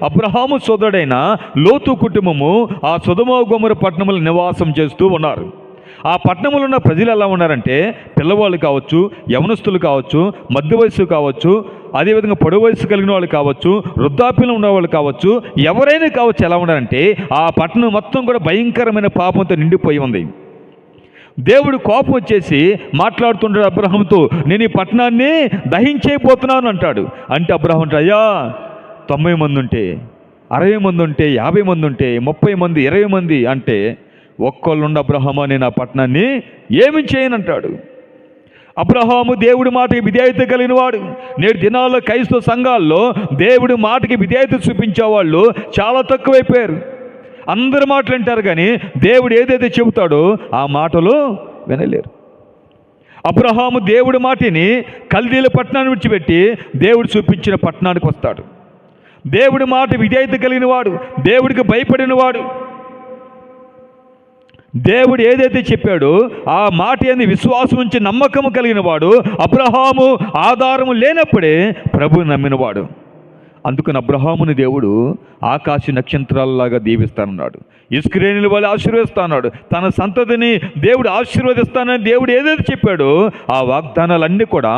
అబ్రహాము సోదరుడైన లోతు కుటుంబము ఆ సొదొమ గొమొర్రా పట్టణములో నివాసం చేస్తూ ఉన్నారు. ఆ పట్టణంలో ఉన్న ప్రజలు ఎలా ఉన్నారంటే, పిల్లవాళ్ళు కావచ్చు, యవనస్తులు కావచ్చు, మధ్య వయస్సు కావచ్చు, అదేవిధంగా పొడవు వయస్సు కలిగిన వాళ్ళు కావచ్చు, వృద్ధాప్యంలో ఉన్నవాళ్ళు కావచ్చు, ఎవరైనా కావచ్చు, ఎలా ఉన్నారంటే ఆ పట్టణం మొత్తం కూడా భయంకరమైన పాపంతో నిండిపోయి ఉంది. దేవుడు కోపం వచ్చేసి మాట్లాడుతుంటాడు అబ్రహాముతో, నేను ఈ పట్టణాన్ని దహించైపోతున్నాను అంటాడు. అంటే అబ్రహాం అంటే, అయ్యా 90 మంది ఉంటే, 60 మంది ఉంటే, 50 మంది ఉంటే, 30 మంది, 20 మంది అంటే, ఒక్కళ్ళుండి అబ్రహామా నేను ఆ పట్టణాన్ని ఏమి చేయనంటాడు. అబ్రహాము దేవుడి మాటకి విధేయత కలిగిన వాడు. నేటి దినాల్లో క్రైస్తవ సంఘాల్లో దేవుడి మాటకి విధేయత చూపించేవాళ్ళు చాలా తక్కువైపోయారు. అందరి మాటలు వింటారు కానీ దేవుడు ఏదైతే చెబుతాడో ఆ మాటలు వినలేరు. అబ్రహాము దేవుడి మాటని కల్దీల పట్టణాన్ని విడిచిపెట్టి దేవుడు చూపించిన పట్టణానికి వస్తాడు. దేవుడి మాట విధేయత కలిగిన వాడు, దేవుడికి భయపడిన వాడు, దేవుడు ఏదైతే చెప్పాడో ఆ మాట యందు విశ్వాసం ఉంచి నమ్మకము కలిగిన వాడు. అబ్రహాము ఆధారము లేనప్పుడే ప్రభువు నమ్మినవాడు. అందుకని అబ్రహాముని దేవుడు ఆకాశ నక్షత్రాలలాగా దీవిస్తానన్నాడు. ఇస్రాయేలు వాళ్ళు ఆశీర్వదిస్తాన్నాడు. తన సంతతిని దేవుడు ఆశీర్వదిస్తానని దేవుడు ఏదైతే చెప్పాడో ఆ వాగ్దానాలన్నీ కూడా